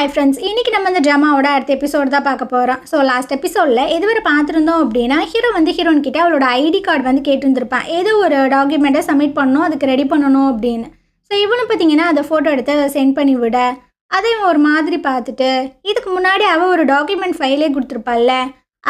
Hi friends, இன்றைக்கி நம்ம இந்த ட்ராமாவோட அடுத்த எபிசோடு தான் பார்க்க போகிறோம். ஸோ லாஸ்ட் எபிசோடில் எதுவரை பார்த்துருந்தோம் அப்படின்னா, ஹீரோ வந்து ஹீரோயின் கிட்டே அவளோட ஐடி கார்டு வந்து கேட்டுருந்துருப்பான். ஏதோ ஒரு டாக்குமெண்ட்டை சப்மிட் பண்ணணும், அதுக்கு ரெடி பண்ணணும் அப்படின்னு. ஸோ இவனும் பார்த்தீங்கன்னா அதை ஃபோட்டோ எடுத்து சென்ட் பண்ணி விட, அதையும் ஒரு மாதிரி பார்த்துட்டு, இதுக்கு முன்னாடி அவள் ஒரு டாக்குமெண்ட் ஃபைலே கொடுத்துருப்பாள்ல,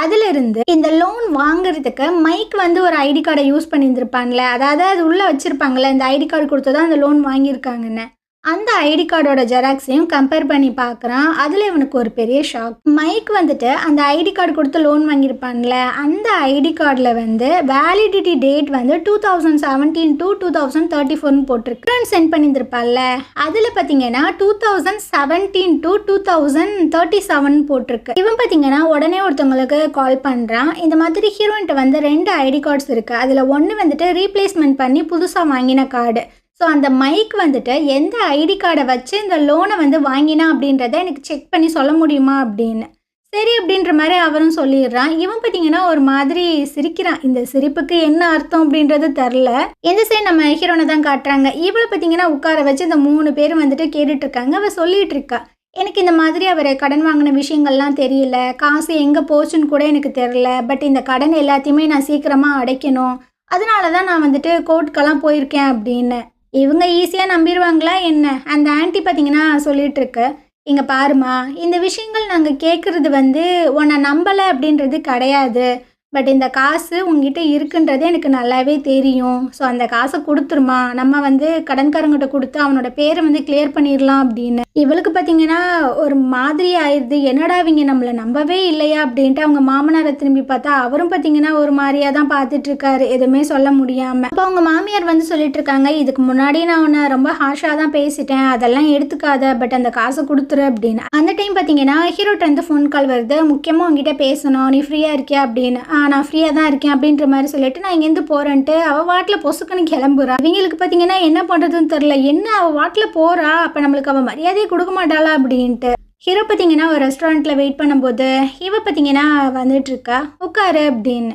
அதிலிருந்து இந்த லோன் வாங்குறதுக்கு மைக் வந்து ஒரு ஐடி கார்டை யூஸ் பண்ணியிருந்திருப்பான்ல, அதாவது அது உள்ளே வச்சுருப்பாங்களே, இந்த ஐடி கார்டு கொடுத்து தான் அந்த லோன் வாங்கியிருக்காங்கன்னு. அந்த ஐடி கார்டோட ஜெராக்ஸையும் கம்பேர் பண்ணி பார்க்குறான். அதில் இவனுக்கு ஒரு பெரிய ஷாக். மைக் வந்துட்டு அந்த ஐடி கார்டு கொடுத்து லோன் வாங்கியிருப்பான்ல, அந்த ஐடி கார்டில் வந்து வேலிடிட்டி டேட் வந்து 2017 to 2034 போட்டிருக்கு. சென்ட் பண்ணியிருந்திருப்பாள்ல, அதில் பார்த்தீங்கன்னா 2017 to 2037 போட்டிருக்கு. இவன் பார்த்தீங்கன்னா உடனே ஒருத்தவங்களுக்கு கால் பண்ணுறான். இந்த மாதிரி ஹீரோயின்ட்ட வந்து 2 ஐடி கார்ட்ஸ் இருக்குது. அதில் ஒன்று வந்துட்டு ரீப்ளேஸ்மெண்ட் பண்ணி புதுசாக வாங்கின கார்டு. ஸோ அந்த மைக் வந்துட்டு எந்த ஐடி கார்டை வச்சு இந்த லோனை வந்து வாங்கினா அப்படின்றத எனக்கு செக் பண்ணி சொல்ல முடியுமா அப்படின்னு. சரி அப்படின்ற மாதிரி அவரும் சொல்லிடுறான். இவன் பார்த்தீங்கன்னா ஒரு மாதிரி சிரிக்கிறான். இந்த சிரிப்புக்கு என்ன அர்த்தம் அப்படின்றது தெரில. எந்த சைடு நம்ம ஹீரோனை தான் காட்டுறாங்க. இவளை பார்த்தீங்கன்னா உட்கார வச்சு இந்த 3 பேர் வந்துட்டு கேட்டுட்ருக்காங்க. அவள் சொல்லிகிட்டு இருக்கா, எனக்கு இந்த மாதிரி அவர் கடன் வாங்கின விஷயங்கள்லாம் தெரியல, காசு எங்கே போச்சுன்னு கூட எனக்கு தெரில, பட் இந்த கடன் எல்லாத்தையுமே நான் சீக்கிரமாக அடைக்கணும், அதனால தான் நான் வந்துட்டு கோர்ட்டுக்கெல்லாம் போயிருக்கேன் அப்படின்னு. இவங்க ஈஸியாக நம்பிடுவாங்களா என்ன? அந்த ஆன்ட்டி பார்த்தீங்கன்னா சொல்லிகிட்டு இருக்கு, இங்கே பாருமா, இந்த விஷயங்கள் நாங்கள் கேட்குறது வந்து உன்னை நம்பலை அப்படின்றது கிடையாது, பட் இந்த காசு உங்ககிட்ட இருக்குன்றது எனக்கு நல்லாவே தெரியும். ஸோ அந்த காசை கொடுத்துருமா, நம்ம வந்து கடன்காரங்கிட்ட கொடுத்து அவனோட பேரை வந்து கிளியர் பண்ணிடலாம் அப்படின்னு. இவளுக்கு பார்த்தீங்கன்னா ஒரு மாதிரி ஆயிடுது. என்னடா இவங்க நம்மளை நம்பவே இல்லையா அப்படின்ட்டு அவங்க மாமனாரை திரும்பி பார்த்தா அவரும் பார்த்தீங்கன்னா ஒரு மாதிரியாக தான் பார்த்துட்டு இருக்காரு, எதுவுமே சொல்ல முடியாமல். அப்போ அவங்க மாமியார் வந்து சொல்லிட்டு இருக்காங்க, இதுக்கு முன்னாடி நான் உன்னை ரொம்ப ஹாஷாக தான் பேசிட்டேன், அதெல்லாம் எடுத்துக்காத, பட் அந்த காசை கொடுத்துரு அப்படின்னு. அந்த டைம் பார்த்தீங்கன்னா ஹீரோட்ட இருந்து ஃபோன் கால் வருது, முக்கியமாக உங்ககிட்ட பேசணும், நீ ஃப்ரீயாக இருக்கியா அப்படின்னு. நான் ஃப்ரீயாக தான் இருக்கேன் அப்படின்ற மாதிரி சொல்லிட்டு நான் இங்கேருந்து போகிறேன்ட்டு அவள் வாட்டில் பொசுக்குன்னு கிளம்புறா. அவங்களுக்கு பார்த்தீங்கன்னா என்ன பண்ணுறதுன்னு தெரில, என்ன அவள் வாட்டில் போகிறா, அப்போ நம்மளுக்கு அவள் மரியாதையை கொடுக்க மாட்டாளா அப்படின்ட்டு. ஹீரோ பார்த்தீங்கன்னா ஒரு ரெஸ்டாரண்ட்டில் வெயிட் பண்ணும்போது இவ பார்த்தீங்கன்னா வந்துட்டுருக்கா, உட்காரு அப்படின்னு.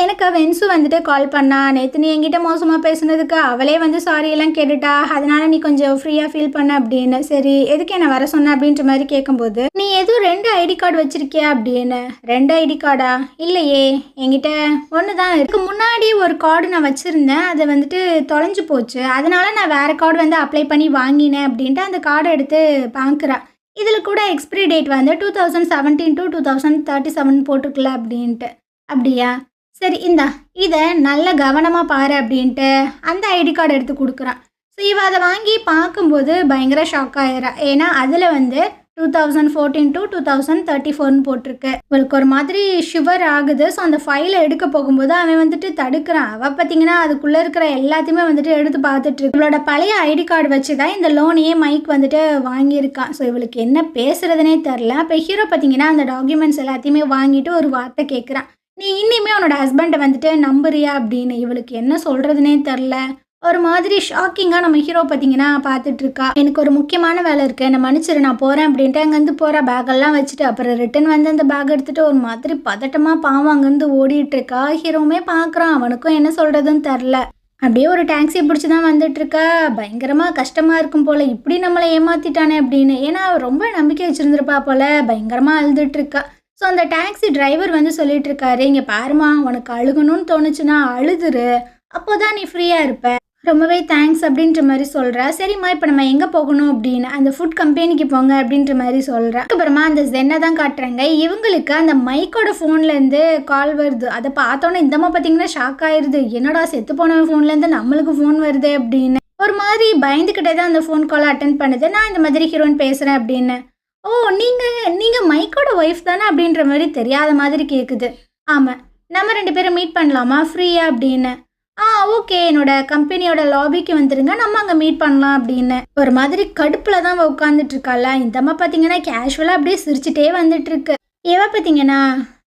எனக்கு வென்சு வந்துட்டு கால் பண்ணா, நேற்று நீ என்கிட்ட மோசமாக பேசுனதுக்கு அவளே வந்து சாரி எல்லாம் கேட்டுட்டா, அதனால நீ கொஞ்சம் ஃப்ரீயாக ஃபீல் பண்ண அப்படின்னு. சரி எதுக்கு என்ன வர சொன்ன அப்படின்ற மாதிரி கேட்கும்போது, நீ எதுவும் 2 ஐடி கார்டு வச்சிருக்கியா அப்படின்னு. 2 ஐடி கார்டா? இல்லையே, என்கிட்ட ஒன்று தான். இதுக்கு முன்னாடி ஒரு கார்டு நான் வச்சுருந்தேன், அது வந்துட்டு தொலைஞ்சு போச்சு, அதனால நான் வேறு கார்டு வந்து அப்ளை பண்ணி வாங்கினேன் அப்படின்ட்டு அந்த கார்டை எடுத்து பார்க்குறா. இதில் கூட எக்ஸ்பிரி டேட் வந்து 2017 to 2037 போட்டிருக்கல அப்படின்ட்டு. அப்படியா, சரி இந்தா, இதை நல்ல கவனமாக பாரு அப்படின்ட்டு அந்த ஐடி கார்டு எடுத்து கொடுக்குறான். ஸோ இவ அதை வாங்கி பார்க்கும்போது பயங்கர ஷாக் ஆகிடுறா. ஏன்னா அதில் வந்து 2014 to 2034 போட்டிருக்கு. இவளுக்கு ஒரு மாதிரி ஷுவர் ஆகுது. ஸோ அந்த ஃபைலை எடுக்க போகும்போது அவன் வந்துட்டு தடுக்கிறான். அவள் பார்த்தீங்கன்னா அதுக்குள்ளே இருக்கிற எல்லாத்தையுமே வந்துட்டு எடுத்து பார்த்துட்ருக்கு. இவளோட பழைய ஐடி கார்டு வச்சு தான் இந்த லோனையே மைக் வந்துட்டு வாங்கியிருக்கான். ஸோ இவளுக்கு என்ன பேசுகிறதுனே தெரில. அப்போ ஹீரோ பார்த்தீங்கன்னா அந்த டாக்குமெண்ட்ஸ் எல்லாத்தையுமே வாங்கிட்டு ஒரு வார்த்தை கேட்குறான், நீ இன்னுமே உன்னோட ஹஸ்பண்டை வந்துட்டு நம்புறியா அப்படின்னு. இவளுக்கு என்ன சொல்கிறதுனே தெரில. ஒரு மாதிரி ஷாக்கிங்காக நம்ம ஹீரோ பார்த்தீங்கன்னா பார்த்துட்ருக்கா. எனக்கு ஒரு முக்கியமான வேலை இருக்குது, என்னை மன்னிச்சிரு, நான் போகிறேன் அப்படின்ட்டு அங்கேருந்து போகிற பேக்கெல்லாம் வச்சுட்டு அப்புறம் ரிட்டன் வந்து அந்த பேக் எடுத்துகிட்டு ஒரு மாதிரி பதட்டமாக பாவம் அங்கேருந்து ஓடிட்டுருக்கா. ஹீரோவுமே பார்க்குறான், அவனுக்கும் என்ன சொல்கிறதுன்னு தெரில. அப்படியே ஒரு டாக்ஸி பிடிச்சி தான் வந்துட்டுருக்கா. பயங்கரமாக கஷ்டமாக இருக்கும் போல், இப்படி நம்மளை ஏமாற்றிட்டானே அப்படின்னு. ஏன்னா ரொம்ப நம்பிக்கை வச்சுருந்துருப்பா போல், பயங்கரமாக அழுதுட்டுருக்கா. ஸோ அந்த டாக்ஸி டிரைவர் வந்து சொல்லிட்டு இருக்காரு, இங்கே பாருமா, உனக்கு அழுகணும்னு தோணுச்சுன்னா அழுதுரு, அப்போ தான் நீ ஃப்ரீயாக இருப்ப, ரொம்பவே தேங்க்ஸ் அப்படின்ற மாதிரி சொல்கிறா. சரிம்மா இப்போ நம்ம எங்கே போகணும் அப்படின்னு. அந்த ஃபுட் கம்பெனிக்கு போங்க அப்படின்ற மாதிரி சொல்கிறா. அதுக்கப்புறமா அந்த ஜென்னை தான் காட்டுறாங்க. இவங்களுக்கு அந்த மைக்கோட ஃபோன்லேருந்து கால் வருது. அதை பார்த்தோன்னே இந்தம்மா பார்த்தீங்கன்னா ஷாக் ஆயிடுது, என்னடா செத்து போனவன் ஃபோன்லேருந்து நம்மளுக்கு ஃபோன் வருது அப்படின்னு. ஒரு மாதிரி பயந்துக்கிட்டே தான் அந்த ஃபோன் காலை அட்டென்ட் பண்ணுது. நான் இந்த மாதிரி ஹீரோயின் பேசுகிறேன் அப்படின்னு. ஓ, நீங்கள் மைக்கோட ஒய்ஃப் தானே அப்படின்ற மாதிரி தெரியாத மாதிரி கேட்குது. ஆமாம், நம்ம 2 பேரும் மீட் பண்ணலாமா ஃப்ரீயா அப்படின்னு. ஓகே, என்னோட கம்பெனியோட லாபிக்கு வந்துருங்க, நம்ம அங்கே மீட் பண்ணலாம் அப்படின்னு. ஒரு மாதிரி கடுப்பில் தான் அவள் உட்காந்துட்ருக்காள. இந்தம்மா பார்த்தீங்கன்னா கேஷுவலாக அப்படியே சிரிச்சுட்டே வந்துட்டுருக்கு. இவ பார்த்தீங்கன்னா,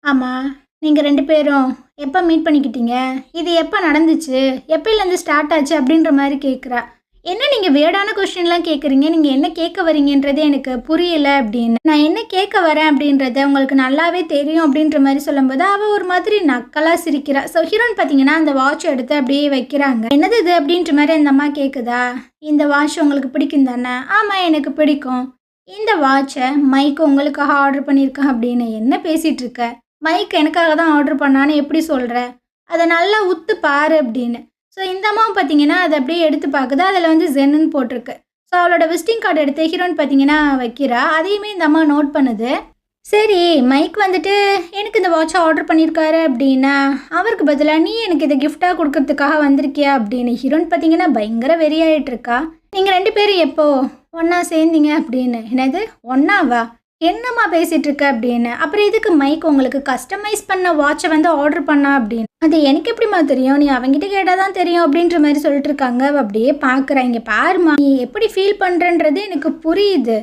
ஆமாம் நீங்கள் 2 பேரும் எப்போ மீட் பண்ணிக்கிட்டீங்க, இது எப்போ நடந்துச்சு, எப்போலேருந்து ஸ்டார்ட் ஆச்சு அப்படின்ற மாதிரி கேட்குறா. என்ன நீங்கள் வேர்டான கொஸ்டின்லாம் கேட்குறீங்க, நீங்கள் என்ன கேட்க வரீங்கன்றதே எனக்கு புரியலை அப்படின்னு. நான் என்ன கேட்க வரேன் அப்படின்றத உங்களுக்கு நல்லாவே தெரியும் அப்படின்ற மாதிரி சொல்லும்போது அவள் ஒரு மாதிரி நக்கலாக சிரிக்கிறா. ஸோ ஹீரோன் பார்த்தீங்கன்னா அந்த வாட்ச் எடுத்து அப்படியே வைக்கிறாங்க. என்னது இது அப்படின்ற மாதிரி அந்த அம்மா கேட்குதா, இந்த வாட்ச் உங்களுக்கு பிடிக்கும் தானே? ஆமாம் எனக்கு பிடிக்கும். இந்த வாட்சை மைக் உங்களுக்காக ஆர்டர் பண்ணியிருக்கேன் அப்படின்னு என்ன பேசிகிட்டு இருக்க? மைக் எனக்காக தான் ஆர்டர் பண்ணான்னு எப்படி சொல்கிற? அதை நல்லா உத்து பாரு அப்படின்னு. ஸோ இந்த அம்மாவும் பார்த்தீங்கன்னா அதை அப்படியே எடுத்து பார்க்குது. அதில் வந்து ஜென்னு போட்டிருக்கு. ஸோ அவளோட விசிட்டிங் கார்டு எடுத்து ஹீரோயின் பார்த்தீங்கன்னா வைக்கிறா. அதையுமே இந்த அம்மா நோட் பண்ணுது. சரி, மைக் வந்துட்டு எனக்கு இந்த வாட்சை ஆர்டர் பண்ணியிருக்காரு அப்படின்னா அவருக்கு பதிலாக நீ எனக்கு இதை கிஃப்டாக கொடுக்கறதுக்காக வந்திருக்கியா அப்படின்னு ஹீரோயின் பார்த்தீங்கன்னா பயங்கர வெறியாயிட்டு இருக்கா. நீங்கள் 2 பேரும் எப்போ ஒன்றா சேர்ந்தீங்க அப்படின்னு. என்னது ஒன்றாவா? என்னம்மா பேசிகிட்டு இருக்க அப்படின்னு. அப்புறம் இதுக்கு மைக் உங்களுக்கு கஸ்டமைஸ் பண்ண வாட்சை வந்து ஆர்டர் பண்ணா அப்படின்னு. அது எனக்கு எப்படிமா தெரியும்? நீ அவங்ககிட்ட கேட்டால் தான் தெரியும் அப்படின்ற மாதிரி சொல்லிட்டு இருக்காங்க. அப்படியே பார்க்குறேன். இங்கே பாருமா, நீ எப்படி ஃபீல் பண்ணுறன்றது எனக்கு புரியுது.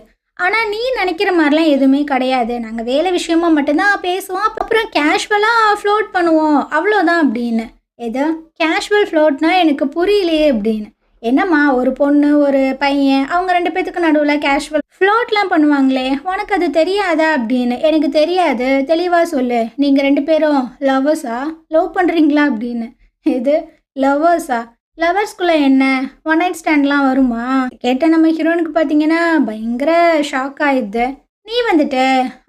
ஆனால் நீ நினைக்கிற மாதிரிலாம் எதுவுமே கிடையாது. நாங்கள் வேலை விஷயமா மட்டும்தான் பேசுவோம், அப்புறம் கேஷுவலாக ஃப்ளோட் பண்ணுவோம், அவ்வளோதான் அப்படின்னு. ஏதோ கேஷுவல் ஃப்ளோட்னா எனக்கு புரியலையே அப்படின்னு. என்னம்மா, ஒரு பொண்ணு ஒரு பையன் அவங்க 2 பேத்துக்கு நடுவில் கேஷுவல் ஃப்ளோட்லாம் பண்ணுவாங்களே, உனக்கு அது தெரியாதா அப்படின்னு. எனக்கு தெரியாது, தெளிவாக சொல்லு. நீங்கள் 2 பேரும் லவ்வர்ஸா? லவ் பண்ணுறீங்களா அப்படின்னு. இது லவ்வர்ஸா? லவர்ஸ்குள்ளே என்ன ஒன் நைட் ஸ்டாண்ட்லாம் வருமா? கேட்ட நம்ம ஹீரோனுக்கு பார்த்தீங்கன்னா பயங்கர ஷாக் ஆயிடுது. நீ வந்துட்டு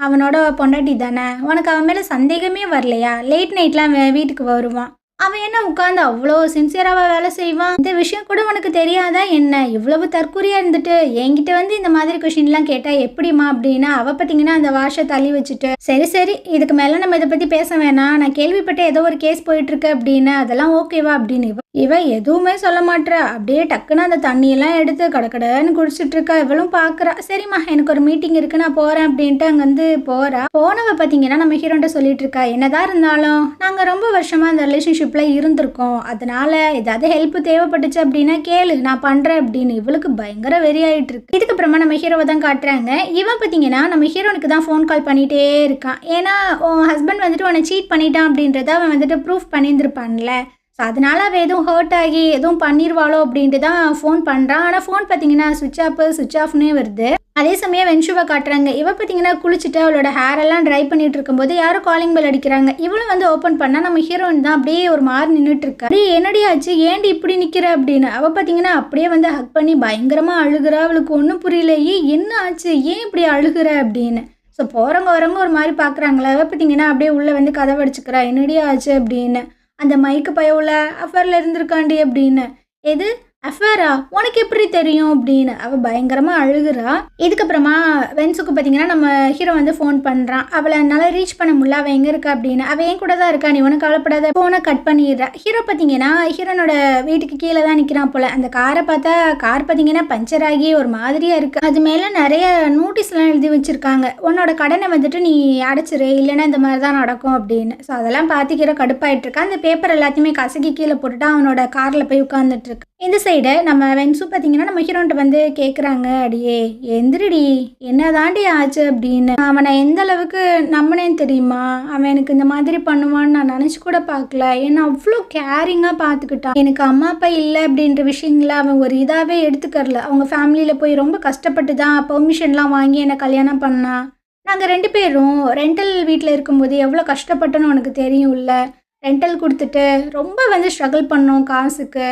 அவனோட பொண்டாட்டி தானே, உனக்கு அவன் மேலே சந்தேகமே வரலையா? லேட் நைட்லாம் வீட்டுக்கு வருவான். அவன் என்ன உட்காந்து அவ்வளோ சின்சியராக வேலை செய்வான்? இந்த விஷயம் கூட உனக்கு தெரியாதா என்ன? இவ்வளவு தற்கொலையாக இருந்துட்டு என்கிட்ட வந்து இந்த மாதிரி கொஷின்லாம் கேட்டால் எப்படிமா அப்படின்னா அவள் பார்த்தீங்கன்னா அந்த வாஷை தள்ளி வச்சுட்டு, சரி இதுக்கு மேலே நம்ம இதை பற்றி பேச வேணாம், நான் கேள்விப்பட்ட ஏதோ ஒரு கேஸ் போயிட்டுருக்கு அப்படின்னு, அதெல்லாம் ஓகேவா அப்படின்னு. இவ எதுவுமே சொல்ல மாட்டா. அப்படியே டக்குன்னு அந்த தண்ணியெல்லாம் எடுத்து கடக்கடன்னு குடிச்சிட்டு இருக்கா. இவளும் பார்க்குறா. சரிம்மா, எனக்கு ஒரு மீட்டிங் இருக்கு, நான் போகிறேன் அப்படின்ட்டு அங்கேருந்து போகிறா. போனவ பார்த்தீங்கன்னா நம்ம ஹீரோன்ட்ட சொல்லிட்டு இருக்கா, என்னதான் இருந்தாலும் நாங்கள் ரொம்ப வருஷமாக அந்த ரிலேஷன்ஷிப்பில் இருந்திருக்கோம், அதனால ஏதாவது ஹெல்ப் தேவைப்பட்டுச்சு அப்படின்னா கேளு, நான் பண்ணுறேன் அப்படின்னு. இவளுக்கு பயங்கர வெறி ஆகிட்டு இருக்கு. இதுக்கப்புறமா நம்ம ஹீரோவை தான் காட்டுறாங்க. இவன் பார்த்தீங்கன்னா நம்ம ஹீரோனுக்கு தான் ஃபோன் கால் பண்ணிகிட்டே இருக்கான். ஏன்னா உன் ஹஸ்பண்ட் வந்துட்டு உன்னை சீட் பண்ணிட்டான் அப்படின்றத அவன் வந்துட்டு ப்ரூஃப் பண்ணியிருந்திருப்பான்ல. ஸோ அதனால் அவள் எதுவும் ஹர்ட் ஆகி எதுவும் பண்ணிடுவாளோ அப்படின்ட்டு தான் ஃபோன் பண்ணுறான். ஆனால் ஃபோன் பார்த்தீங்கன்னா சுவிட்ச் ஆஃப்னே வருது. அதே சமயம் வென்ஷுவை காட்டுறாங்க. இவ பார்த்தீங்கன்னா குளிச்சுட்டு அவளோட ஹேரெல்லாம் ட்ரை பண்ணிட்டு இருக்கும்போது யாரும் காலிங் பெல் அடிக்கிறாங்க. இவளும் வந்து ஓப்பன் பண்ணால் நம்ம ஹீரோயின் தான் அப்படியே ஒரு மாதிரி நின்றுட்டு இருக்கா. அப்படியே என்னடி ஆச்சு, ஏன்டி இப்படி நிற்கிற அப்படின்னு. அவள் பார்த்தீங்கன்னா அப்படியே வந்து ஹக் பண்ணி பயங்கரமாக அழுகிறா. அவளுக்கு ஒன்றும் புரியலையே, என்ன ஆச்சு, ஏன் இப்படி அழுகிற அப்படின்னு. ஸோ போகிறவங்க வரவங்க ஒரு மாதிரி பார்க்குறாங்களா. அவள் பார்த்தீங்கன்னா அப்படியே உள்ளே வந்து கதவை அடிச்சுக்கிறா. என்னடி ஆச்சு அப்படின்னு. அந்த மைக்கு பயவுல அஃபேரில் இருந்திருக்காண்டி அப்படின்னு. எது அஃபேரா, உனக்கு எப்படி தெரியும் அப்படின்னு அவள் பயங்கரமாக அழுகுறா. இதுக்கப்புறமா வென்ஸுக்கு பார்த்தீங்கன்னா நம்ம ஹீரோ வந்து ஃபோன் பண்ணுறான். அவளை என்னால் ரீச் பண்ண முடியல, அவள் எங்கே இருக்கா அப்படின்னு. அவள் என் கூட தான் இருக்கா, நீ உனக்கு கவலைப்படாத, ஃபோனை கட் பண்ணிடுறா. ஹீரோ பார்த்தீங்கன்னா ஹீரோனோட வீட்டுக்கு கீழே தான் நிற்கிறான் போல். அந்த காரை பார்த்தா கார் பார்த்தீங்கன்னா பஞ்சர் ஆகி ஒரு மாதிரியாக இருக்குது. அது மேலே நிறைய நோட்டீஸ்லாம் எழுதி வச்சுருக்காங்க. உன்னோட கடனை வந்துட்டு நீ அடைச்சிரு, இல்லைன்னா இந்த மாதிரி தான் நடக்கும் அப்படின்னு. ஸோ அதெல்லாம் பார்த்து ஹீரோ கடுப்பாயிட்டு இருக்கான். அந்த பேப்பர் எல்லாத்தையுமே கசக்கி கீழே போட்டுட்டு அவனோட காரில் போய் உட்காந்துட்டு இருக்கு. இந்த சைடு நம்ம வென்ஸு பார்த்தீங்கன்னா நம்ம ஹீரோன்ட்ட வந்து கேட்குறாங்க, அடியே எந்திரடி, என்ன தாண்டி ஆச்சு அப்படின்னு. அவனை எந்த அளவுக்கு நம்பினேன்னு தெரியுமா? அவன் எனக்கு இந்த மாதிரி பண்ணுவான்னு நான் நினச்சி கூட பார்க்கல. ஏன்னா அவ்வளோ கேரிங்காக பார்த்துக்கிட்டான். எனக்கு அம்மா அப்பா இல்லை அப்படின்ற விஷயங்கள அவன் ஒரு இதாகவே எடுத்துக்கறல. அவங்க ஃபேமிலியில் போய் ரொம்ப கஷ்டப்பட்டு தான் பெர்மிஷன்லாம் வாங்கி என்னை கல்யாணம் பண்ணான். நாங்கள் 2 பேரும் ரெண்டல் வீட்டில் இருக்கும்போது எவ்வளோ கஷ்டப்பட்டோன்னு உனக்கு தெரியும்ல. ரெண்டல் கொடுத்துட்டு ரொம்ப வந்து ஸ்ட்ரகிள் பண்ணோம் காசுக்கு.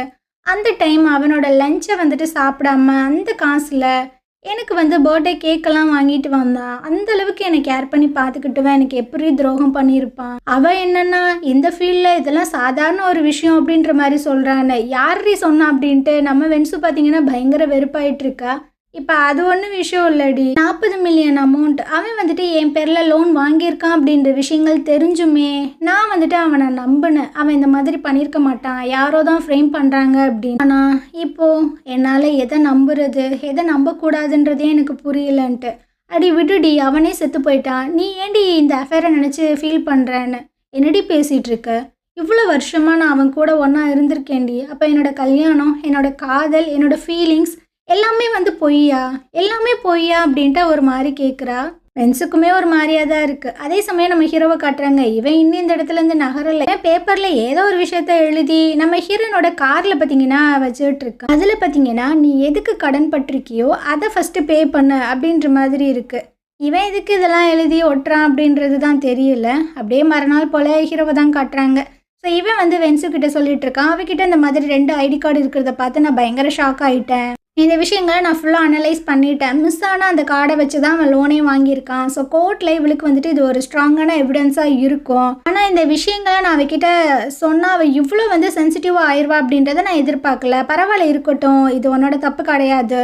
அந்த டைம் அவனோட லஞ்சை வந்துட்டு சாப்பிடாம அந்த காசில் எனக்கு வந்து பர்த்டே கேக்கெல்லாம் வாங்கிட்டு வந்தான். அந்த அளவுக்கு என்னை கேர் பண்ணி பார்த்துக்கிட்டுவன் எனக்கு எப்படி துரோகம் பண்ணியிருப்பான். அவன் என்னன்னா இந்த ஃபீல்டில் இதெல்லாம் சாதாரண ஒரு விஷயம் அப்படின்ற மாதிரி சொல்கிறான்னு யாரீ சொன்னா அப்படின்ட்டு நம்ம வென்ஸு பார்த்தீங்கன்னா பயங்கர வெறுப்பாயிட்டு இருக்கா. இப்போ அது ஒன்றும் விஷயம் இல்லடி, 40 மில்லியன் அமௌண்ட் அவன் வந்துட்டு என் பேரில் லோன் வாங்கியிருக்கான் அப்படின்ற விஷயங்கள் தெரிஞ்சுமே நான் வந்துட்டு அவனை நம்பினேன். அவன் இந்த மாதிரி பண்ணியிருக்க மாட்டான், யாரோ தான் ஃப்ரேம் பண்ணுறாங்க அப்படின்னு. ஆனால் இப்போது என்னால் எதை நம்புறது எதை நம்பக்கூடாதுன்றதே எனக்கு புரியலன்ட்டு. அடி விடுடி, அவனே செத்து போயிட்டான், நீ ஏண்டி இந்த அஃபேரை நினச்சி ஃபீல் பண்ணுறேன்னு. என்னடி பேசிகிட்டு இருக்க? இவ்வளோ வருஷமாக நான் அவன் கூட ஒன்றா இருந்திருக்கேன்டி. அப்போ என்னோட கல்யாணம், என்னோட காதல், என்னோட ஃபீலிங்ஸ் எல்லாமே வந்து பொய்யா அப்படின்ட்டு ஒரு மாதிரி கேட்குறா. வென்ஸுக்குமே ஒரு மாதிரியாக தான் இருக்குது. அதே சமயம் நம்ம ஹீரோவை காட்டுறாங்க. இவன் இன்னும் இந்த இடத்துலேருந்து நகரலை. பேப்பரில் ஏதோ ஒரு விஷயத்த எழுதி நம்ம ஹீரோனோட காரில் பார்த்தீங்கன்னா வச்சுட்டு இருக்கான். அதில் பார்த்தீங்கன்னா நீ எதுக்கு கடன் பட்டிருக்கியோ அதை ஃபஸ்ட்டு பே பண்ணு அப்படின்ற மாதிரி இருக்குது. இவன் எதுக்கு இதெல்லாம் எழுதி ஒட்டுறான் அப்படின்றது தான் தெரியல. அப்படியே மறுநாள் போல் ஹீரோவை தான் காட்டுறாங்க. ஸோ இவன் வந்து வென்ஸு கிட்ட சொல்லிட்டு இருக்கான். அவகிட்ட இந்த மாதிரி 2 ஐடி கார்டு இருக்கிறத பார்த்து நான் பயங்கர ஷாக் ஆகிட்டேன். இந்த விஷயங்களை நான் ஃபுல்லாக அனலைஸ் பண்ணிட்டேன். மிஸ் ஆன அந்த கார்டை வச்சு தான் அவன் லோனே வாங்கியிருக்கான். ஸோ கோர்ட்டில் இவளுக்கு வந்துட்டு இது ஒரு ஸ்ட்ராங்கான எவிடன்ஸாக இருக்கும். ஆனால் இந்த விஷயங்களை நான் அவகிட்ட சொன்னால் அவள் இவ்வளோ வந்து சென்சிட்டிவாக ஆயிடுவா அப்படின்றத நான் எதிர்பார்க்கல. பரவாயில்ல இருக்கட்டும், இது உன்னோட தப்பு கிடையாது.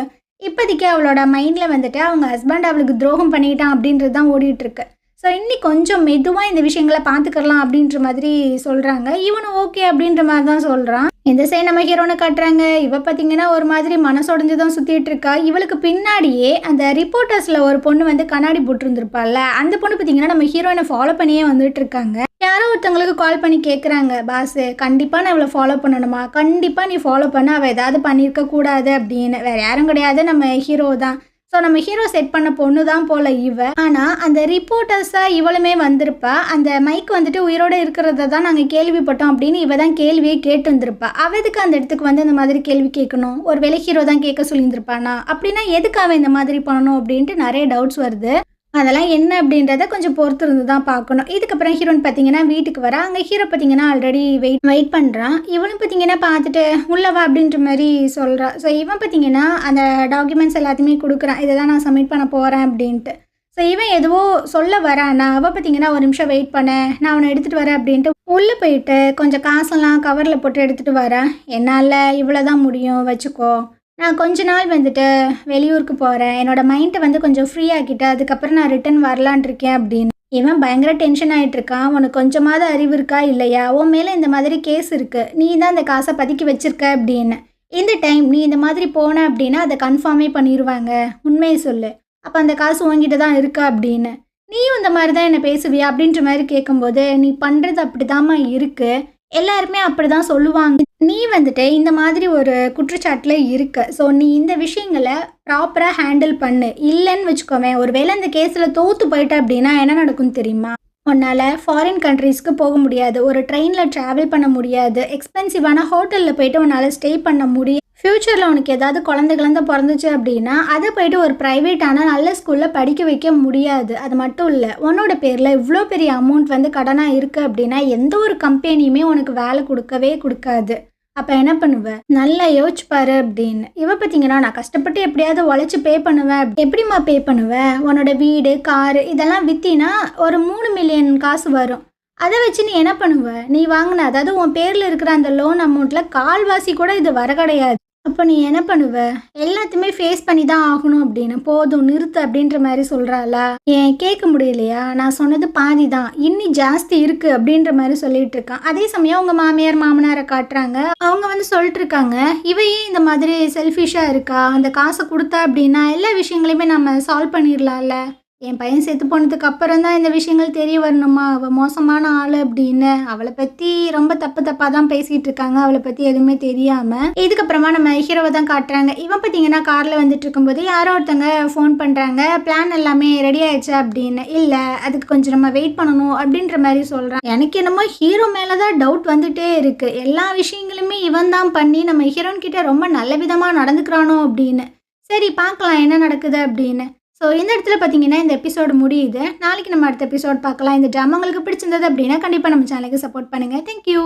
இப்போதைக்கு அவளோட மைண்டில் வந்துட்டு அவங்க ஹஸ்பண்ட் அவளுக்கு துரோகம் பண்ணிட்டான் அப்படின்றது தான் ஓடிட்டுருக்கு. ஸோ இன்னி கொஞ்சம் மெதுவாக இந்த விஷயங்களை பார்த்துக்கலாம் அப்படின்ற மாதிரி சொல்கிறாங்க. இவனும் ஓகே அப்படின்ற மாதிரி தான் சொல்கிறான். இந்த சைடு நம்ம ஹீரோனை காட்டுறாங்க. இவ பார்த்தீங்கன்னா ஒரு மாதிரி மனசொடைஞ்சு தான் சுற்றிட்டு இருக்கா. இவளுக்கு பின்னாடியே அந்த ரிப்போர்ட்டர்ஸில் ஒரு பொண்ணு வந்து கண்ணாடி போட்டுருந்துருப்பாள்ல, அந்த பொண்ணு பார்த்தீங்கன்னா நம்ம ஹீரோயினை ஃபாலோ பண்ணியே வந்துட்டு இருக்காங்க. யாரோ ஒருத்தவங்களுக்கு கால் பண்ணி கேட்குறாங்க, பாஸு கண்டிப்பாக நான் இவளை ஃபாலோ பண்ணணுமா, கண்டிப்பாக நீ ஃபாலோ பண்ண, அவள் ஏதாவது பண்ணியிருக்க கூடாது அப்படின்னு. வேறு யாரும் கிடையாது, நம்ம ஹீரோ தான். ஸோ நம்ம ஹீரோ செட் பண்ண பொண்ணு தான் போல் இவ. ஆனால் அந்த ரிப்போர்ட்டர்ஸாக இவளுமே வந்திருப்பா. அந்த மைக் வந்துட்டு உயிரோடு இருக்கிறத தான் நாங்கள் கேள்விப்பட்டோம் அப்படின்னு இவ தான் கேள்வியே கேட்டு வந்திருப்பா. அவதுக்கு அந்த இடத்துக்கு வந்து இந்த மாதிரி கேள்வி கேட்கணும், ஒரு வேளை ஹீரோ தான் கேட்க சொல்லியிருந்திருப்பானா, அப்படின்னா எதுக்கு அவன் இந்த மாதிரி பண்ணணும் அப்படின்ட்டு நிறைய டவுட்ஸ் வருது. அதெல்லாம் என்ன அப்படின்றத கொஞ்சம் பொறுத்து இருந்து தான் பார்க்கணும். இதுக்கப்புறம் ஹீரோயின் பார்த்தீங்கன்னா வீட்டுக்கு வர, அங்கே ஹீரோ பார்த்தீங்கன்னா ஆல்ரெடி வெயிட் பண்ணுறான். இவனும் பார்த்தீங்கன்னா பார்த்துட்டு உள்ளவா அப்படின்ற மாதிரி சொல்கிறா. ஸோ இவன் பார்த்தீங்கன்னா அந்த டாக்குமெண்ட்ஸ் எல்லாத்தையுமே கொடுக்குறான், இதை தான் நான் சப்மிட் பண்ண போகிறேன் அப்படின்ட்டு. ஸோ இவன் எதுவோ சொல்ல வரானா, அவள் பார்த்தீங்கன்னா ஒரு நிமிஷம் வெயிட் பண்ண, நான் அவனை எடுத்துகிட்டு வரேன் அப்படின்ட்டு உள்ளே போயிட்டு கொஞ்சம் காசெல்லாம் கவரில் போட்டு எடுத்துகிட்டு வரேன். என்னால் இவ்வளோ தான் முடியும், வச்சுக்கோ, நான் கொஞ்ச நாள் வந்துட்டு வெளியூருக்கு போகிறேன், என்னோடய மைண்டை வந்து கொஞ்சம் ஃப்ரீ ஆக்கிட்டு அதுக்கப்புறம் நான் ரிட்டன் வரலான் இருக்கேன் அப்படின்னு. இவன் பயங்கர டென்ஷன் ஆகிட்டு இருக்கான். உனக்கு கொஞ்சமாவது அறிவு இருக்கா இல்லையா, உன் மேலே இந்த மாதிரி கேஸ் இருக்குது, நீ தான் இந்த காசை பதுக்கி வச்சிருக்க அப்படின்னு. இந்த டைம் நீ இந்த மாதிரி போன அப்படின்னா அதை கன்ஃபார்மே பண்ணிடுவாங்க, உண்மையை சொல்லு, அப்போ அந்த காசு உங்ககிட்ட தான் இருக்கா அப்படின்னு. நீயும் இந்த மாதிரி தான் என்னை பேசுவியா அப்படின்ற மாதிரி கேட்கும்போது, நீ பண்ணுறது அப்படி தாம்மா இருக்குது, எல்லாருமே அப்படி தான் சொல்லுவாங்க, நீ வந்துட்டு இந்த மாதிரி ஒரு குற்றச்சாட்டில் இருக்க, ஸோ நீ இந்த விஷயங்களை ப்ராப்பராக ஹேண்டில் பண்ணு. இல்லைன்னு வச்சுக்கோவேன், ஒரு வேளை இந்த கேஸில் தோற்று போயிட்ட அப்படின்னா என்ன நடக்கும்னு தெரியுமா, உன்னால் ஃபாரின் கண்ட்ரீஸ்க்கு போக முடியாது, ஒரு ட்ரெயினில் ட்ராவல் பண்ண முடியாது, எக்ஸ்பென்சிவான ஹோட்டலில் போய்ட்டு உன்னால் ஸ்டே பண்ண முடியும். ஃப்யூச்சரில் உனக்கு ஏதாவது குழந்தை பிறந்துச்சு அப்படின்னா அதை போய்ட்டு ஒரு ப்ரைவேட்டான நல்ல ஸ்கூலில் படிக்க வைக்க முடியாது. அது மட்டும் இல்லை, உன்னோட பேரில் இவ்வளோ பெரிய அமௌண்ட் வந்து கடனாக இருக்குது அப்படின்னா எந்த ஒரு கம்பெனியுமே உனக்கு வேலை கொடுக்கவே கொடுக்காது. அப்போ என்ன பண்ணுவேன், நல்லா யோசிச்சுப்பாரு அப்படின்னு. இவ பார்த்தீங்கன்னா நான் கஷ்டப்பட்டு எப்படியாவது உழைச்சி பே பண்ணுவேன். எப்படிம்மா பே பண்ணுவேன், உன்னோட வீடு காரு இதெல்லாம் விற்றினா ஒரு 3 மில்லியன் காசு வரும், அதை வச்சு நீ என்ன பண்ணுவ, நீ வாங்கின அதாவது உன் பேரில் இருக்கிற அந்த லோன் அமௌண்ட்டில் கால்வாசி கூட இது வர கிடையாது. அப்போ நீ என்ன பண்ணுவ, எல்லாத்தையுமே ஃபேஸ் பண்ணி தான் ஆகணும் அப்படின்னு. போதும் நிறுத்து அப்படின்ற மாதிரி சொல்கிறாளா, ஏன் கேட்க முடியலையா, நான் சொன்னது பாதி தான், இன்னி ஜாஸ்தி இருக்குது அப்படின்ற மாதிரி சொல்லிட்டு இருக்கான். அதே சமயம் அவங்க மாமியார் மாமனாரை காட்டுறாங்க. அவங்க வந்து சொல்லிட்டு இருக்காங்க, இவையே இந்த மாதிரி செல்ஃபிஷாக இருக்கா, அந்த காசை கொடுத்தா அப்படின்னா எல்லா விஷயங்களையுமே நம்ம சால்வ் பண்ணிடலாம்ல, என் பையன் செத்து போனதுக்கு அப்புறம் தான் இந்த விஷயங்கள் தெரிய வரணுமா, அவள் மோசமான ஆள் அப்படின்னு. அவளை பற்றி ரொம்ப தப்பாக தான் பேசிகிட்டு இருக்காங்க, அவளை பற்றி எதுவுமே தெரியாமல். இதுக்கப்புறமா நம்ம ஹீரோவை தான் காட்டுறாங்க. இவன் பார்த்தீங்கன்னா காரில் வந்துட்டு இருக்கும்போது யாரோ ஒருத்தங்க ஃபோன் பண்ணுறாங்க, பிளான் எல்லாமே ரெடி ஆயிடுச்சா அப்படின்னு. இல்லை, அதுக்கு கொஞ்சம் நம்ம வெயிட் பண்ணணும் அப்படின்ற மாதிரி சொல்கிறான். எனக்கு என்னமோ ஹீரோ மேலே தான் டவுட் வந்துட்டே இருக்குது, எல்லா விஷயங்களுமே இவன் தான் பண்ணி நம்ம ஹீரோன் கிட்ட ரொம்ப நல்ல விதமாக நடந்துக்கிறானோ அப்படின்னு. சரி பார்க்கலாம் என்ன நடக்குது அப்படின்னு. ஸோ இந்த இடத்துல பார்த்தீங்கன்னா இந்த எபிசோடு முடியுது. நாளைக்கு நம்ம அடுத்த எபிசோட் பார்க்கலாம். இந்த ட்ராமா உங்களுக்கு பிடிச்சிருந்தது அப்படின்னா கண்டிப்பாக நம்ம சேனலுக்கு சப்போர்ட் பண்ணுங்கள். தேங்க்யூ.